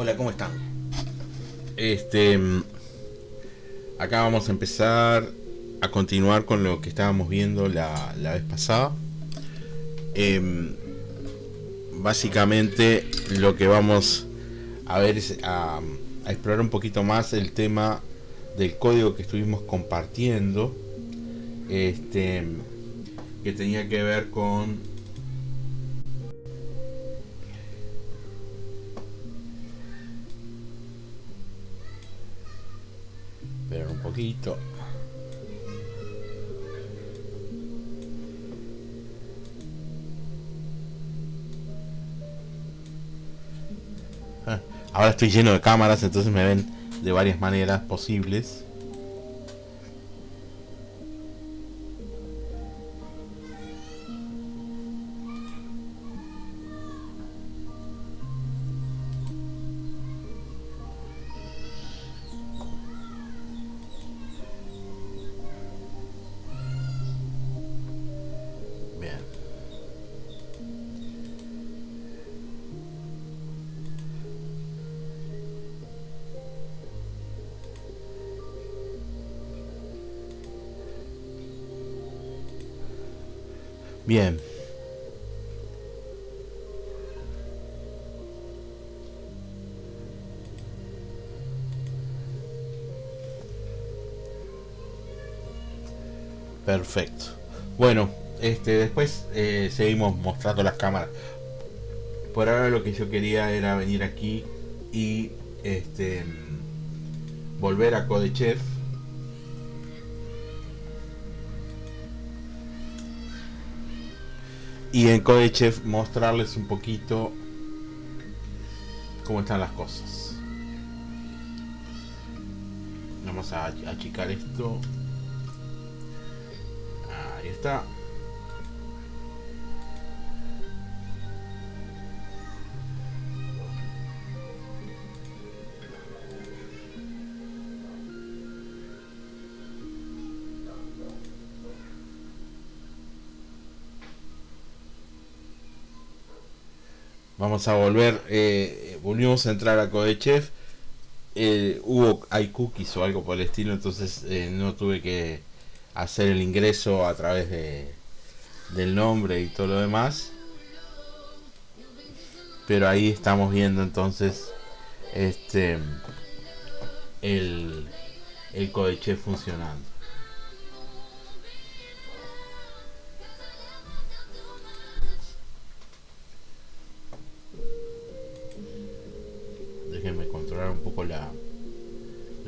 Hola, ¿cómo están? Este, Acá vamos a empezar a continuar con lo que estábamos viendo la vez pasada. Em, Básicamente lo que vamos a ver es a explorar un poquito más el tema del código que estuvimos compartiendo, este, que tenía que ver con ver un poquito. Ah, Ahora estoy lleno de cámaras, entonces me ven de varias maneras posibles. Bien. Bien. Perfecto. Bueno, después seguimos mostrando las cámaras. Por ahora lo que yo quería era venir aquí y volver a CodeChef y en CodeChef mostrarles un poquito cómo están las cosas. Vamos a achicar esto. Ahí está. Vamos a volver, volvimos a entrar a CodeChef. Hay cookies o algo por el estilo, entonces no tuve que hacer el ingreso a través del nombre y todo lo demás. Pero ahí estamos viendo entonces este el, el CodeChef funcionando. Déjenme controlar un poco la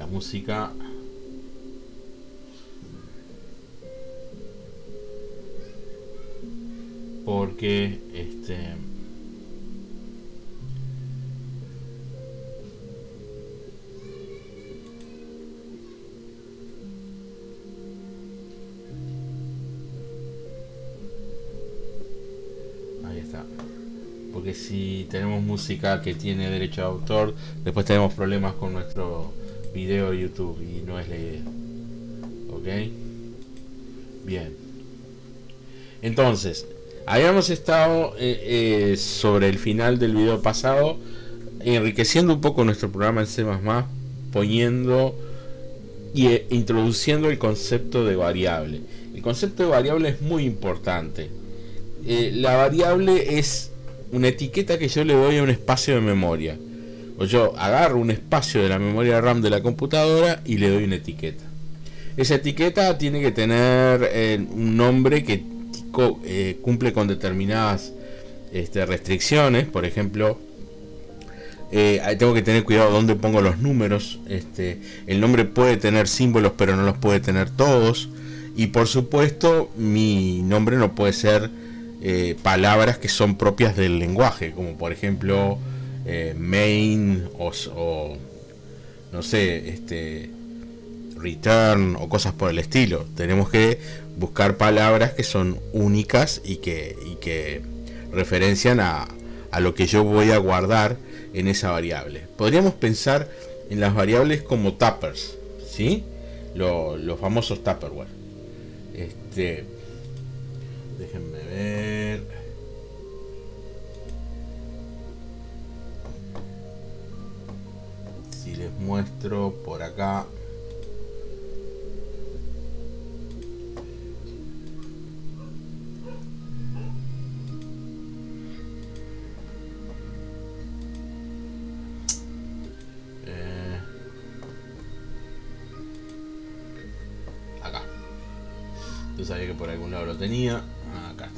música. Porque ahí está. Porque si tenemos música que tiene derecho de autor, después tenemos problemas con nuestro video de YouTube y no es la idea. ¿Ok? Bien. Entonces, habíamos estado sobre el final del video pasado enriqueciendo un poco nuestro programa en C++, poniendo y introduciendo el concepto de variable. El concepto de variable es muy importante. La variable es una etiqueta que yo le doy a un espacio de memoria. O yo agarro un espacio de la memoria RAM de la computadora y le doy una etiqueta. Esa etiqueta tiene que tener un nombre que cumple con determinadas restricciones. Por ejemplo, tengo que tener cuidado dónde pongo los números. El nombre puede tener símbolos, pero no los puede tener todos. Y por supuesto, mi nombre no puede ser palabras que son propias del lenguaje, como por ejemplo main o no sé, return o cosas por el estilo. Tenemos que buscar palabras que son únicas y que referencian a lo que yo voy a guardar en esa variable. Podríamos pensar en las variables como tuppers, ¿sí? Los famosos tupperware. Déjenme ver. les muestro por acá. Acá. Yo sabía que por algún lado lo tenía. Acá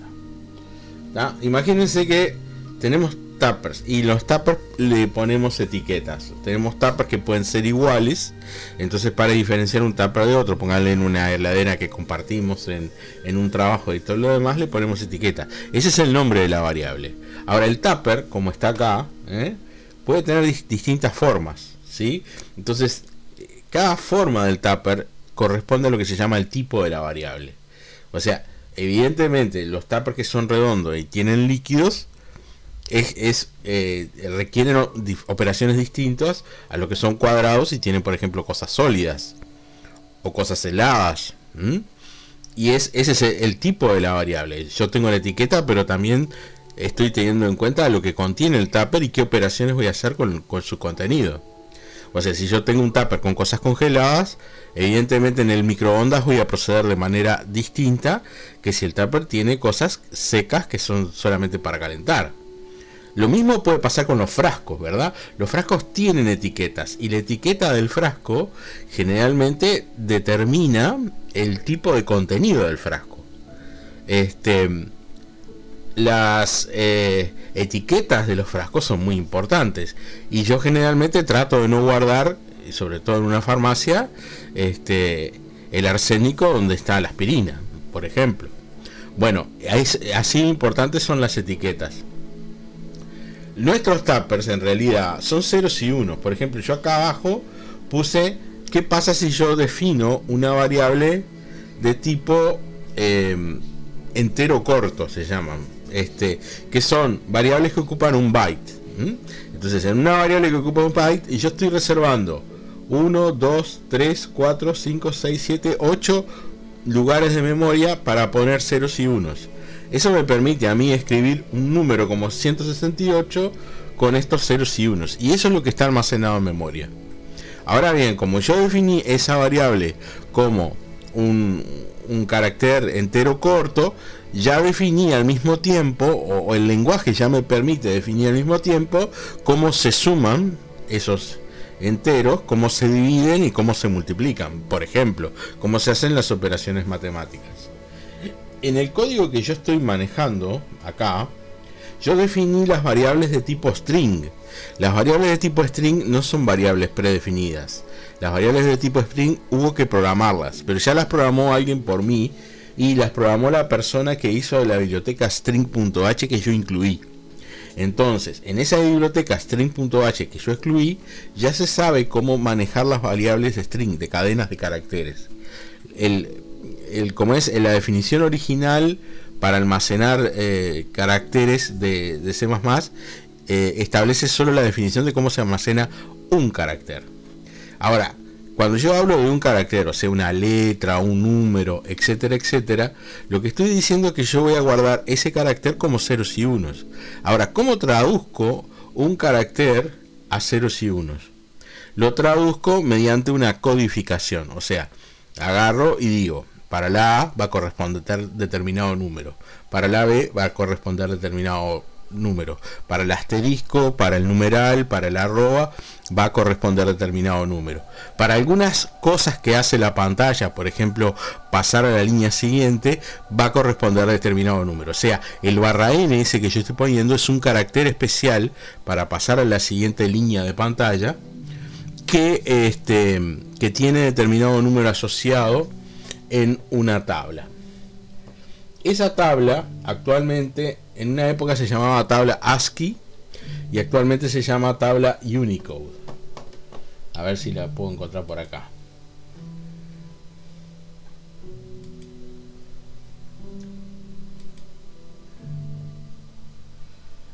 está. Imagínense que tenemos tuppers y los tuppers le ponemos etiquetas. Tenemos tuppers que pueden ser iguales, entonces para diferenciar un tupper de otro, póngale en una heladera que compartimos en un trabajo y todo lo demás, le ponemos etiqueta. Ese es el nombre de la variable. Ahora el tupper, como está acá, puede tener distintas formas, ¿sí? Entonces cada forma del tupper corresponde a lo que se llama el tipo de la variable. O sea, evidentemente los tuppers que son redondos y tienen líquidos requieren operaciones distintas a lo que son cuadrados y tienen, por ejemplo, cosas sólidas o cosas heladas. Y ese es el tipo de la variable. Yo tengo la etiqueta, pero también estoy teniendo en cuenta lo que contiene el tupper y qué operaciones voy a hacer con su contenido. O sea, si yo tengo un tupper con cosas congeladas, evidentemente en el microondas voy a proceder de manera distinta que si el tupper tiene cosas secas que son solamente para calentar. Lo mismo puede pasar con los frascos, ¿verdad? Los frascos tienen etiquetas y la etiqueta del frasco generalmente determina el tipo de contenido del frasco. Las etiquetas de los frascos son muy importantes y yo generalmente trato de no guardar, sobre todo en una farmacia, el arsénico donde está la aspirina, por ejemplo. Bueno, así importantes son las etiquetas. Nuestros tuppers en realidad son ceros y unos. Por ejemplo, yo acá abajo puse qué pasa si yo defino una variable de tipo entero corto, se llaman, que son variables que ocupan un byte. Entonces, en una variable que ocupa un byte, y yo estoy reservando 1, 2, 3, 4, 5, 6, 7, 8 lugares de memoria para poner ceros y unos. Eso me permite a mí escribir un número como 168 con estos ceros y unos. Y eso es lo que está almacenado en memoria. Ahora bien, como yo definí esa variable como un carácter entero corto, ya definí al mismo tiempo, o el lenguaje ya me permite definir al mismo tiempo, cómo se suman esos enteros, cómo se dividen y cómo se multiplican. Por ejemplo, cómo se hacen las operaciones matemáticas. En el código que yo estoy manejando acá, yo definí las variables de tipo string. Las variables de tipo string no son variables predefinidas. Las variables de tipo string hubo que programarlas, pero ya las programó alguien por mí y las programó la persona que hizo la biblioteca string.h que yo incluí. Entonces, en esa biblioteca string.h que yo excluí, ya se sabe cómo manejar las variables de string, de cadenas de caracteres. Como es la definición original para almacenar caracteres de C++, establece solo la definición de cómo se almacena un carácter. Ahora, cuando yo hablo de un carácter, o sea, una letra, un número, etcétera, etcétera, lo que estoy diciendo es que yo voy a guardar ese carácter como ceros y unos. Ahora, ¿cómo traduzco un carácter a ceros y unos? Lo traduzco mediante una codificación, o sea, agarro y digo, para la A va a corresponder determinado número, para la B va a corresponder determinado número, para el asterisco, para el numeral, para el arroba va a corresponder determinado número. Para algunas cosas que hace la pantalla, por ejemplo, pasar a la línea siguiente, va a corresponder determinado número. O sea, el /n ese que yo estoy poniendo es un carácter especial para pasar a la siguiente línea de pantalla que tiene determinado número asociado en una tabla. Esa tabla actualmente, en una época se llamaba tabla ASCII y actualmente se llama tabla Unicode. A ver si la puedo encontrar por acá.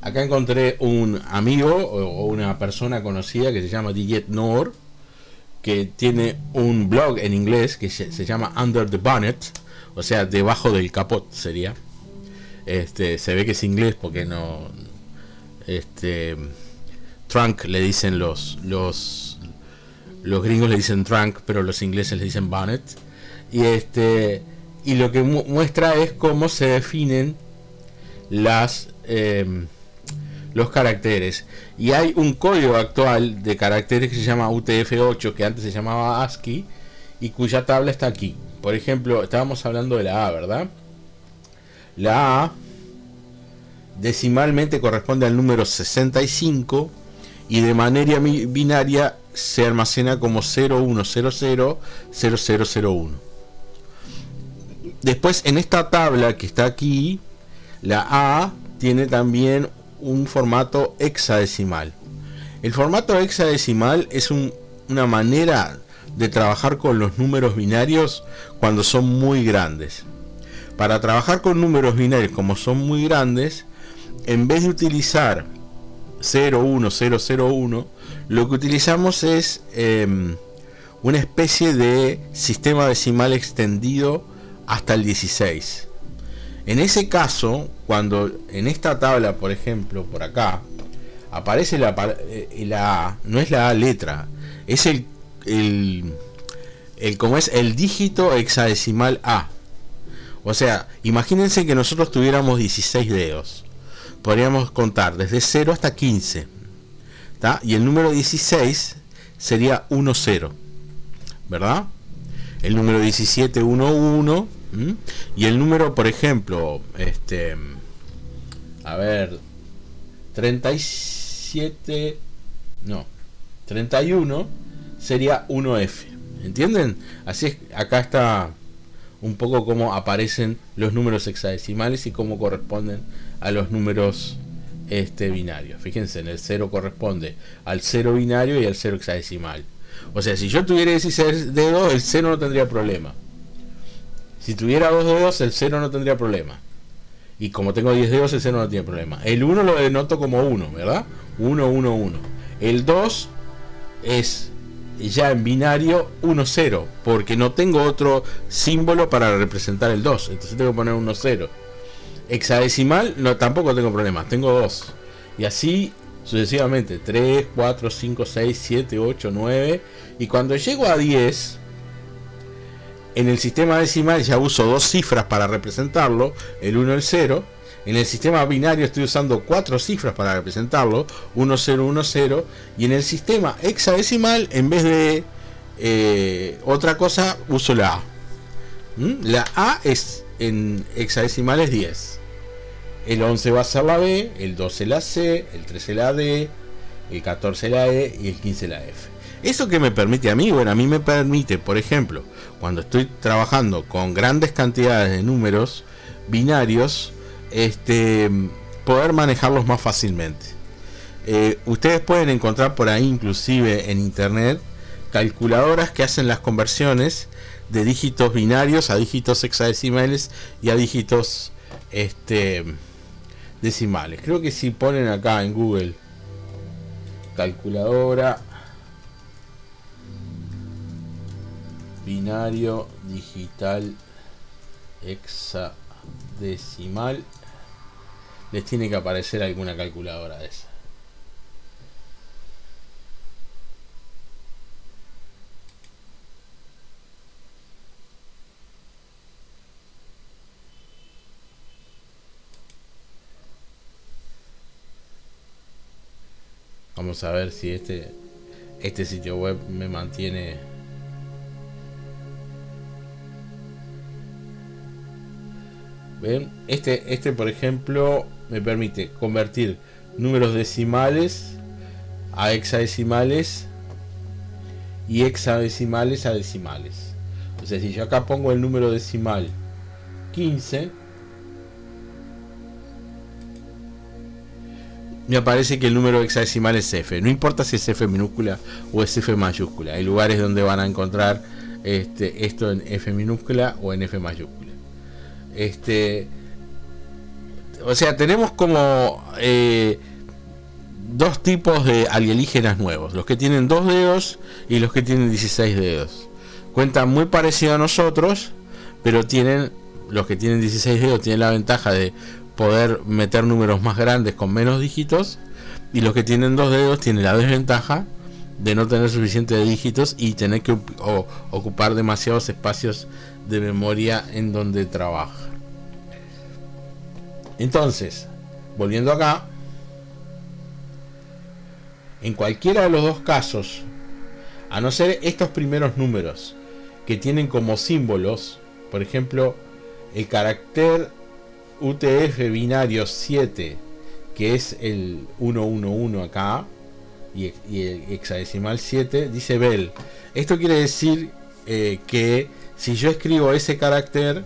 Acá encontré un amigo o una persona conocida que se llama DJ Noor, que tiene un blog en inglés que se llama Under the Bonnet, o sea, debajo del capot sería. Se ve que es inglés porque no, trunk le dicen los los gringos le dicen trunk, pero los ingleses le dicen bonnet. Y lo que muestra es cómo se definen los caracteres. Y hay un código actual de caracteres que se llama UTF-8, que antes se llamaba ASCII, y cuya tabla está aquí. Por ejemplo, estábamos hablando de la A, ¿verdad? La A decimalmente corresponde al número 65 y de manera binaria se almacena como 01000001. Después, en esta tabla que está aquí, la A tiene también un formato hexadecimal. El formato hexadecimal es una manera de trabajar con los números binarios cuando son muy grandes. Para trabajar con números binarios como son muy grandes, en vez de utilizar 01001, lo que utilizamos es una especie de sistema decimal extendido hasta el 16. En ese caso, cuando en esta tabla, por ejemplo, por acá, aparece la A, no es la A letra, es como es el dígito hexadecimal A. O sea, imagínense que nosotros tuviéramos 16 dedos. Podríamos contar desde 0 hasta 15. ¿Tá? Y el número 16 sería 10, ¿verdad? El número 17, 11. Y el número, por ejemplo, 31 sería 1F. ¿Entienden? Así es, acá está un poco cómo aparecen los números hexadecimales y cómo corresponden a los números binarios. Fíjense, en el 0 corresponde al 0 binario y al 0 hexadecimal. O sea, si yo tuviera 16 dedos, el 0 no tendría problema. Si tuviera 2 dedos, el 0 no tendría problema. Y como tengo 10 dedos, el 0 no tiene problema. El 1 lo denoto como 1, ¿verdad? 1, 1, 1. El 2 es ya en binario 1, 0, porque no tengo otro símbolo para representar el 2. Entonces tengo que poner 1, 0. Hexadecimal, no, tampoco tengo problema, tengo 2. Y así sucesivamente, 3, 4, 5, 6, 7, 8, 9. Y cuando llego a 10, en el sistema decimal ya uso 2 cifras para representarlo, el 1 y el 0. En el sistema binario estoy usando 4 cifras para representarlo, 1, 0, 1, 0. Y en el sistema hexadecimal, en vez de otra cosa, uso la A. La A es en hexadecimal es 10. El 11 va a ser la B, el 12 la C, el 13 la D, el 14 la E y el 15 la F. ¿Eso qué me permite a mí? Bueno, a mí me permite, por ejemplo, cuando estoy trabajando con grandes cantidades de números binarios, poder manejarlos más fácilmente. Ustedes pueden encontrar por ahí, inclusive en internet, calculadoras que hacen las conversiones de dígitos binarios a dígitos hexadecimales y a dígitos decimales. Creo que si ponen acá en Google calculadora binario digital hexadecimal, les tiene que aparecer alguna calculadora de esa. Vamos a ver si este sitio web me mantiene. ¿Ven? Este por ejemplo me permite convertir números decimales a hexadecimales y hexadecimales a decimales. O sea, si yo acá pongo el número decimal 15, me aparece que el número hexadecimal es F. No importa si es F minúscula o es F mayúscula. Hay lugares donde van a encontrar esto en F minúscula o en F mayúscula. O sea, tenemos como dos tipos de alienígenas nuevos: los que tienen 2 dedos y los que tienen 16 dedos. Cuentan muy parecido a nosotros, pero los que tienen 16 dedos tienen la ventaja de poder meter números más grandes con menos dígitos, y los que tienen 2 dedos tienen la desventaja de no tener suficientes dígitos y tener que ocupar demasiados espacios de memoria en donde trabaja. Entonces, volviendo acá, en cualquiera de los dos casos, a no ser estos primeros números que tienen como símbolos, por ejemplo, el carácter UTF binario 7, que es el 111 acá, y el hexadecimal 7, dice Bell. Esto quiere decir que si yo escribo ese carácter,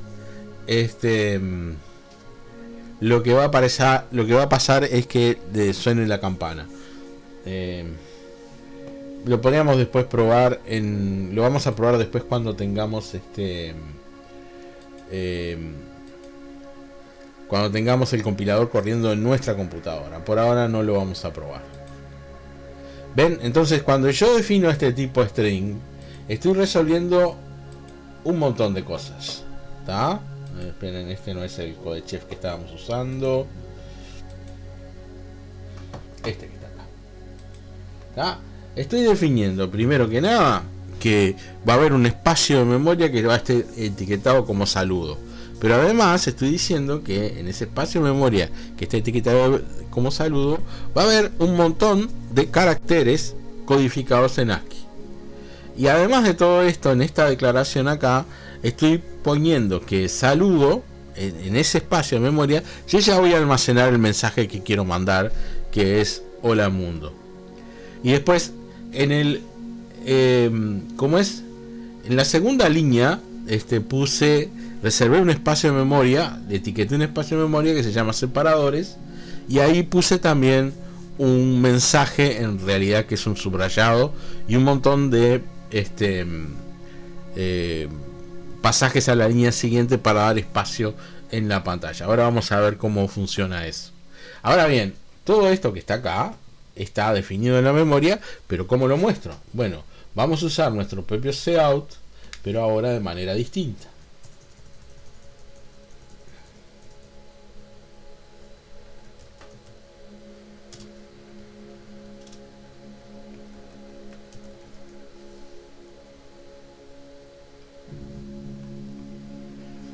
lo que va a pasar es que suene la campana. Lo podríamos después probar lo vamos a probar después cuando tengamos cuando tengamos el compilador corriendo en nuestra computadora. Por ahora no lo vamos a probar. ¿Ven? Entonces, cuando yo defino este tipo string, estoy resolviendo un montón de cosas. ¿Está? Esperen, este no es el codechef que estábamos usando. Este que está acá. ¿Está? Estoy definiendo, primero que nada, que va a haber un espacio de memoria que va a estar etiquetado como saludo. Pero además estoy diciendo que en ese espacio de memoria que está etiquetado como saludo, va a haber un montón de caracteres codificados en ASCII. Y además de todo esto, en esta declaración acá, estoy poniendo que saludo, en ese espacio de memoria, yo ya voy a almacenar el mensaje que quiero mandar, que es hola mundo. Y después, ¿cómo es? En la segunda línea, reservé un espacio de memoria, etiqueté un espacio de memoria que se llama separadores, y ahí puse también un mensaje, en realidad que es un subrayado, y un montón de pasajes a la línea siguiente para dar espacio en la pantalla. Ahora vamos a ver cómo funciona eso. Ahora bien, todo esto que está acá está definido en la memoria, pero ¿cómo lo muestro? Bueno, vamos a usar nuestro propio cout, pero ahora de manera distinta.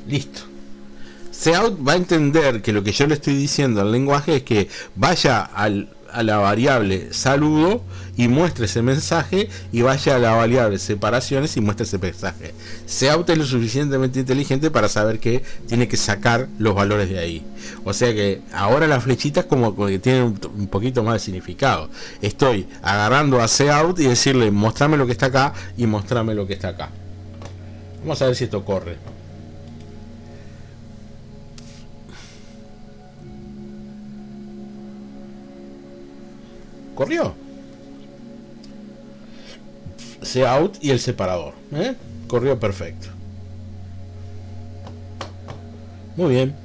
Listo. Cout va a entender que lo que yo le estoy diciendo al lenguaje es que vaya a la variable saludo y muestre ese mensaje, y vaya a la variable separaciones y muestre ese mensaje. Cout es lo suficientemente inteligente para saber que tiene que sacar los valores de ahí. O sea que ahora las flechitas como que tienen un poquito más de significado. Estoy agarrando a Cout y decirle mostrame lo que está acá y mostrame lo que está acá. Vamos a ver si esto corre. Corrió. Cout y el separador. Corrió perfecto. Muy bien.